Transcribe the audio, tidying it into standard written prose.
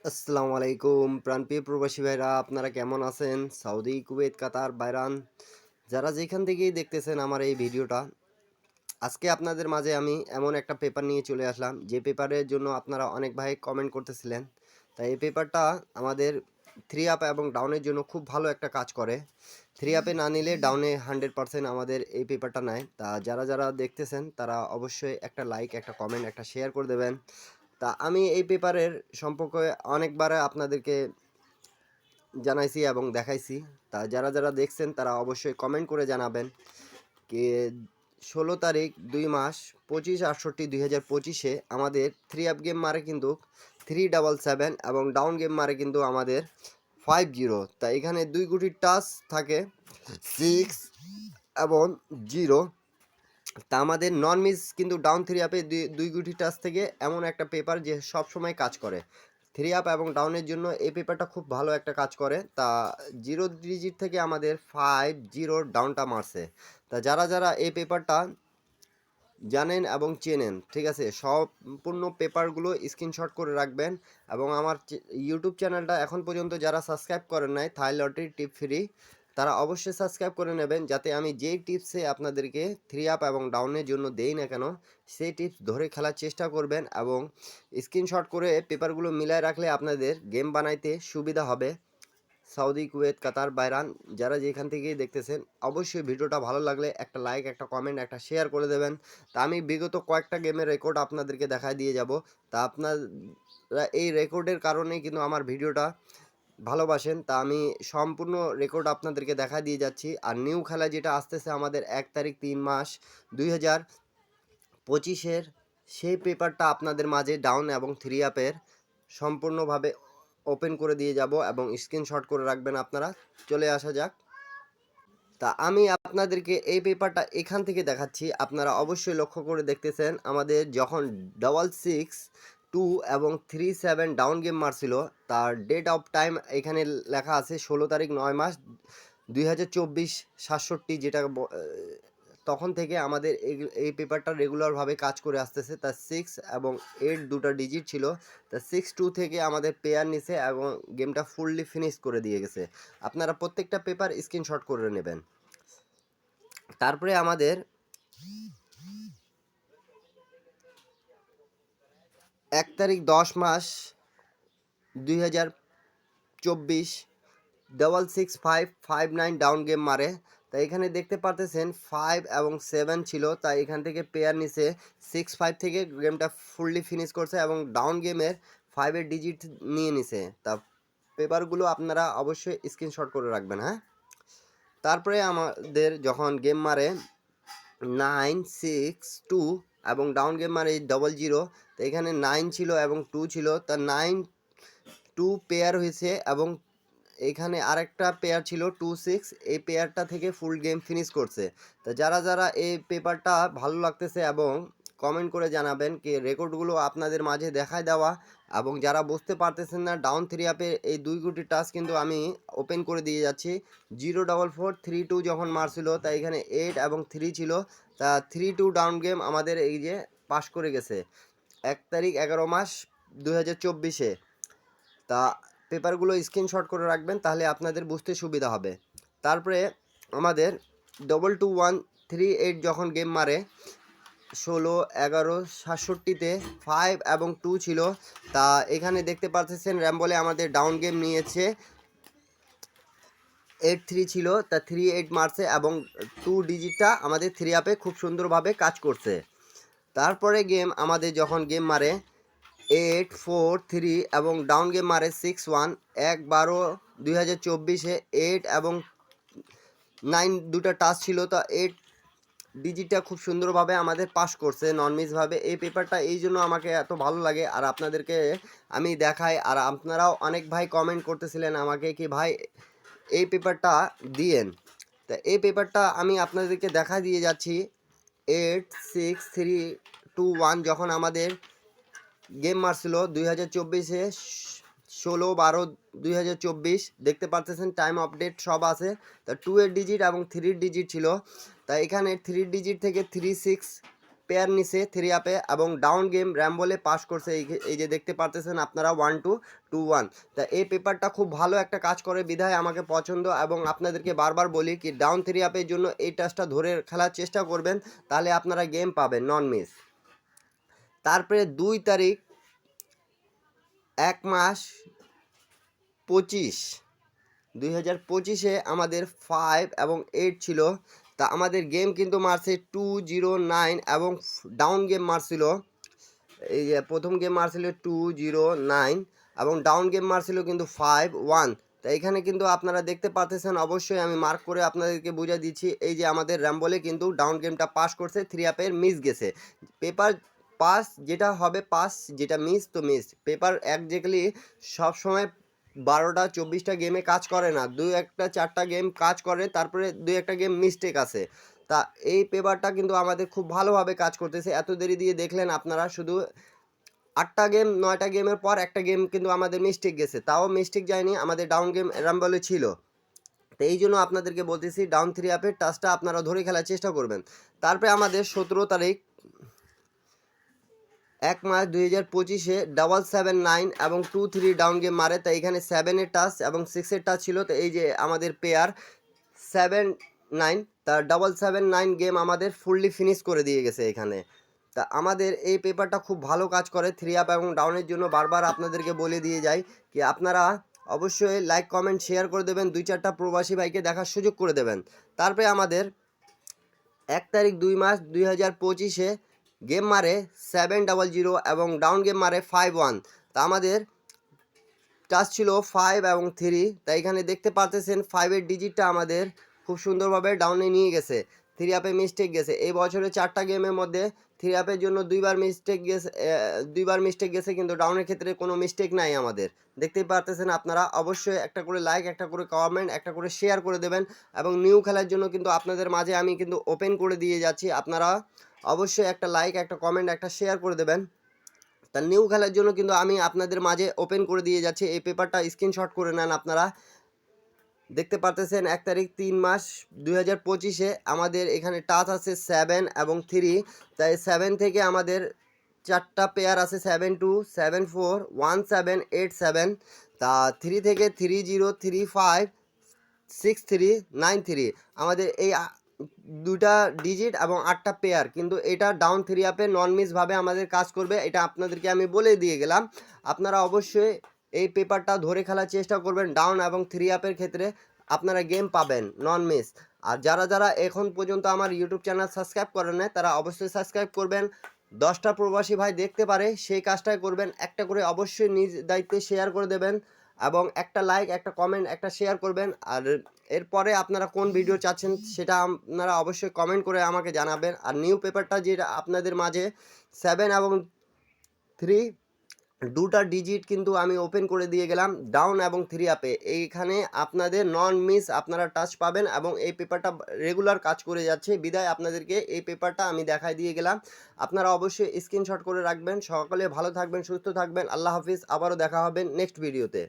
আসসালামু আলাইকুম প্রাণপ্রিয় প্রবাসী ভাইরা, আপনারা কেমন আছেন? সৌদি, কুয়েত, কাতার, বাহরান, যারা যেখান থেকেই দেখতেছেন আমার এই ভিডিওটা, আজকে আপনাদের মাঝে আমি এমন একটা পেপার নিয়ে চলে আসলাম যে পেপারের জন্য আপনারা অনেক ভাই কমেন্ট করতেছিলেন। তাই এই পেপারটা আমাদের থ্রি আপ এবং ডাউনের জন্য খুব ভালো একটা কাজ করে। থ্রি আপে না নিলে ডাউনে 100% আমাদের এই পেপারটা নেয়। তা যারা যারা দেখতেছেন তারা অবশ্যই একটা লাইক, একটা কমেন্ট, একটা শেয়ার করে দেবেন। তা আমি এই পেপারের সম্পর্কে অনেকবার আপনাদেরকে জানাইছি এবং দেখাইছি। তা যারা যারা দেখছেন তারা অবশ্যই কমেন্ট করে জানাবেন কি 16 তারিখ 2 মাস 25/68/2025 আমাদের থ্রি আপ গেম মারে কিন্তু 377 এবং ডাউন গেম মারে কিন্তু আমাদের 50। তা এখানে দুই গুটির টাচ থাকে 6 এবং 0। তা আমাদের নন মিস কিন্তু ডাউন থ্রি আপে দুই গুটি টাচ থেকে এমন একটা পেপার যে সব সময় কাজ করে। থ্রি আপ এবং ডাউনের জন্য এই পেপারটা খুব ভালো একটা কাজ করে। তা 0 ডিজিট থেকে আমাদের 50 ডাউনটা মারছে। তা যারা যারা এই পেপারটা জানেন এবং চেনেন, ঠিক আছে, সম্পূর্ণ পেপারগুলো স্ক্রিনশট করে রাখবেন। এবং আমার ইউটিউব চ্যানেলটা এখন পর্যন্ত যারা সাবস্ক্রাইব করেন নাই, থাই লটারি টিপ ফ্রি, তারা অবশ্যই সাবস্ক্রাইব করে নেবেন, যাতে আমি যেই টিপসে আপনাদেরকে থ্রি আপ এবং ডাউনের জন্য দেই না কেন সেই টিপস ধরে খেলার চেষ্টা করবেন এবং স্ক্রিনশট করে পেপারগুলো মিলায় রাখলে আপনাদের গেম বানাইতে সুবিধা হবে। সৌদি, কুয়েত, কাতার, বাহরান, যারা যেখান থেকেই দেখতেছেন অবশ্যই ভিডিওটা ভালো লাগলে একটা লাইক, একটা কমেন্ট, একটা শেয়ার করে দেবেন। তা আমি বিগত কয়েকটা গেমের রেকর্ড আপনাদেরকে দেখায় দিয়ে যাব। তা আপনারা এই রেকর্ডের কারণেই কিন্তু আমার ভিডিওটা ভালোবাসেন। তা আমি সম্পূর্ণ রেকর্ড আপনাদেরকে দেখা দিয়ে যাচ্ছি। আর নিউ খেলা যেটা আসতেছে আমাদের 1 তারিখ 3 মাস 2025 সেই পেপারটা আপনাদের মাঝে ডাউন এবং থ্রি আপের সম্পূর্ণভাবে ওপেন করে দিয়ে যাব এবং স্ক্রিনশট করে রাখবেন আপনারা। চলে আসা যাক। তা আমি আপনাদেরকে এই পেপারটা এখান থেকে দেখাচ্ছি, আপনারা অবশ্যই লক্ষ্য করে দেখতেছেন আমাদের যখন 662 এবং 37 ডাউন গেম মারছিল, তার ডেট অফ টাইম এখানে লেখা আছে 16 তারিখ 9 মাস 2024 67, যেটা তখন থেকে আমাদের এই পেপারটা রেগুলারভাবে কাজ করে আসতেছে। তার 6 এবং 8 দুটো ডিজিট ছিল। তা 6-2 থেকে আমাদের পেয়ার নিছে এবং গেমটা ফুললি ফিনিশ করে দিয়ে গেছে। আপনারা প্রত্যেকটা পেপার স্ক্রিনশট করে নেবেন। তারপরে আমাদের 1 তারিখ 10 মাস 2024 66559 ডাউন গেম মারে। তাই এখানে দেখতে পারতেছেন 5 এবং 7 ছিল, তাই এখান থেকে পেয়ার নিছে 6-5 থেকে গেমটা ফুললি ফিনিশ করছে এবং ডাউন গেমের 5-এর ডিজিট নিয়ে নিছে। তা পেপারগুলো আপনারা অবশ্যই স্ক্রিনশট করে রাখবেন, হ্যাঁ। তারপরে আমাদের যখন গেম মারে 962 এবং ডাউন গেম মারে 00, তো এখানে 9 ছিল এবং 2 ছিল, তা 9-2 পেয়ার হয়েছে এবং এখানে আরেকটা পেয়ার ছিল 2-6, এই পেয়ারটা থেকে ফুল গেম ফিনিশ করছে। তো যারা যারা এই পেপারটা ভালো লাগতেছে এবং কমেন্ট করে জানাবেন কি রেকর্ডগুলো আপনাদের মাঝে দেখায় দেওয়া। এবং যারা বুঝতে পারতেছেন না, ডাউন থ্রি আপে এই দুই গুটি টাচ কিন্তু আমি ওপেন করে দিয়ে যাচ্ছি। 0-4-4-3-2 যখন মারছিল, তা এখানে 8 এবং 3 ছিল। তা 3-2 ডাউন গেম আমাদের এই যে পাস করে গেছে 1 তারিখ 11 মাস 2024। তা পেপারগুলো স্ক্রিনশট করে রাখবেন, তাহলে আপনাদের বুঝতে সুবিধা হবে। তারপরে আমাদের 22-1-3-8 যখন গেম মারে 16-11-67-তে 5 এবং 2 ছিল। তা এখানে দেখতে পাচ্ছেন র্যাম্বলে আমাদের ডাউন গেম নিয়েছে 8-3 ছিল, তা 3-8 মারছে এবং 2 ডিজিটটা আমাদের থ্রি আপে খুব সুন্দরভাবে কাজ করছে। তারপরে গেম আমাদের যখন গেম মারে 8-4-3 এবং ডাউন গেম মারে 6-1 1/12/2024 8 এবং 9 দুটো টাচ ছিল, তো 8 ডিজিটটা খুব সুন্দরভাবে আমাদের পাস করছে নন মিসভাবে। এই পেপারটা এই জন্য আমাকে এত ভালো লাগে আর আপনাদেরকে আমি দেখাই। আর আপনারাও অনেক ভাই কমেন্ট করতেছিলেন আমাকে কি ভাই এই পেপারটা দিয়েন। তা এই পেপারটা আমি আপনাদেরকে দেখা দিয়ে যাচ্ছি। 8-6-3-2-1 যখন আমাদের গেম মারছিল 2024-এ 16-12-2024 দেখতে পারতেছেন টাইম আপডেট সব আছে। তা 2 এর ডিজিট এবং 3 ডিজিট ছিল। তা এখানে 3 ডিজিট থেকে 3-6 পেয়ার নিছে 3 আপে এবং ডাউন গেম র্যাম্বলে পাস করছে। এই যে দেখতে পারতেছেন আপনারা 1-2-2-1। তা এই পেপারটা খুব ভালো একটা কাজ করে বিধায় আমাকে পছন্দ, এবং আপনাদেরকে বারবার বলি কি ডাউন 3 আপের জন্য এই টাচটা ধরে খেলার চেষ্টা করবেন, তাহলে আপনারা গেম পাবেন নন মিস। তারপরে 2 তারিখ 1 মাস 2025 আমাদের 5 এবং 8 ছিল। তা আমাদের গেম কিন্তু মারছে 209 এবং ডাউন গেম মারছিল, এই যে প্রথম গেম মারছিল 209 এবং ডাউন গেম মারছিল কিন্তু 5-1। তা এখানে কিন্তু আপনারা দেখতে পাচ্ছেন, অবশ্যই আমি মার্ক করে আপনাদেরকে বুঝিয়ে দিচ্ছি। এই যে আমাদের র্যাম্বলে কিন্তু ডাউন গেমটা পাস করছে, 3 আপের মিস গেছে। পেপার পাস যেটা হবে পাস, যেটা মিস তো মিস। পেপার একজাক্টলি সবসময় 12টা-24টা গেমে কাজ করে না, 2-1-4টা গেম কাজ করে, তারপরে 2-1টা গেম মিস্টেক আছে। তা এই পেপারটা কিন্তু আমাদের খুব ভালোভাবে কাজ করতেছে। এত দেরি দিয়ে দেখলেন আপনারা, শুধু 8টা গেম 9টা গেমের পর একটা গেম কিন্তু আমাদের মিস্টেক গেছে, তাও মিস্টেক যায়নি, আমাদের ডাউন গেম র্যাম্বলে ছিল। তো এই জন্য আপনাদেরকে বলতেছি ডাউন 3 আপের টাচটা আপনারা ধরে খেলার চেষ্টা করবেন। তারপরে আমাদের 17 তারিখ 1 মাস 2025 779 এবং 2-3 ডাউন গেম মারে। তাই এখানে 7-এর টাচ এবং 6-এর টাচ ছিল। তো এই যে আমাদের পেয়ার 7-9, তার 779 গেম আমাদের ফুললি ফিনিশ করে দিয়ে গেছে এখানে। তা আমাদের এই পেপারটা খুব ভালো কাজ করে 3 আপ এবং ডাউনের জন্য। বারবার আপনাদেরকে বলে দিয়ে যাই কি আপনারা অবশ্যই লাইক কমেন্ট শেয়ার করে দেবেন, 2-4টা প্রবাসী ভাইকে দেখার সুযোগ করে দেবেন। তারপরে আমাদের 1 তারিখ 2 মাস 2025 গেম মারে 700 এবং ডাউন গেম মারে 5-1। তা আমাদের টাচ ছিল 5 এবং 3। তাই এখানে দেখতে পাচ্ছেন 5-এর ডিজিটটা আমাদের খুব সুন্দরভাবে ডাউনে নিয়ে গেছে। 3 আপে মিস্টেক গেছে। এই বছরে 4টা গেমের মধ্যে 3 আপের জন্য 2বার মিস্টেক গেছে, কিন্তু ডাউনের ক্ষেত্রে কোনো মিস্টেক নাই আমাদের। দেখতেই পারতেছেন আপনারা। অবশ্যই একটা করে লাইক, একটা করে কমেন্ট, একটা করে শেয়ার করে দেবেন, এবং নিউ খেলার জন্য কিন্তু আপনাদের মাঝে আমি কিন্তু ওপেন করে দিয়ে যাচ্ছি। আপনারা অবশ্যই একটা লাইক, একটা কমেন্ট, একটা শেয়ার করে দেবেন। তা নিউ খেলার জন্য কিন্তু আমি আপনাদের মাঝে ওপেন করে দিয়ে যাচ্ছি। এই পেপারটা স্ক্রিনশট করে নেন আপনারা। দেখতে পারতেছেন 1 তারিখ 3 মাস 2025 আমাদের এখানে টাচ আছে 7 এবং 3। তাই 7 থেকে আমাদের 4টা পেয়ার আছে 72-74-17-87। তা 3 থেকে 30-35-63-93 আমাদের এই দুটা ডিজিট এবং 8টা পেয়ার, কিন্তু এটা ডাউন 3 আপে নন মিসভাবে আমাদের কাজ করবে। এটা আপনাদেরকে আমি বলে দিয়ে গেলাম। আপনারা অবশ্যই এই পেপারটা ধরে খেলার চেষ্টা করবেন। ডাউন এবং 3 আপের ক্ষেত্রে আপনারা গেম পাবেন নন মিস। আর যারা যারা এখন পর্যন্ত আমার ইউটিউব চ্যানেল সাবস্ক্রাইব করেন না, তারা অবশ্যই সাবস্ক্রাইব করবেন। 10টা প্রবাসী ভাই দেখতে পারে সেই কাজটাই করবেন। একটা করে অবশ্যই নিজ দায়িত্বে শেয়ার করে দেবেন, এবং একটা লাইক, একটা কমেন্ট, একটা শেয়ার করবেন। আর এরপরে আপনারা কোন ভিডিও চাচ্ছেন সেটা আপনারা অবশ্যই কমেন্ট করে আমাকে জানাবেন। আর নিউ পেপারটা যেটা আপনাদের মাঝে 7 এবং 3 দুটা ডিজিট কিন্তু আমি ওপেন করে দিয়ে গেলাম ডাউন এবং 3 আপে। এইখানে আপনাদের নন মিস আপনারা টাচ পাবেন, এবং এই পেপারটা রেগুলার কাজ করে যাচ্ছে বিদায় আপনাদেরকে এই পেপারটা আমি দেখাই দিয়ে গেলাম। আপনারা অবশ্যই স্ক্রিনশট করে রাখবেন। সকলে ভালো থাকবেন, সুস্থ থাকবেন। আল্লাহ হাফিজ। আবারও দেখা হবে নেক্সট ভিডিওতে।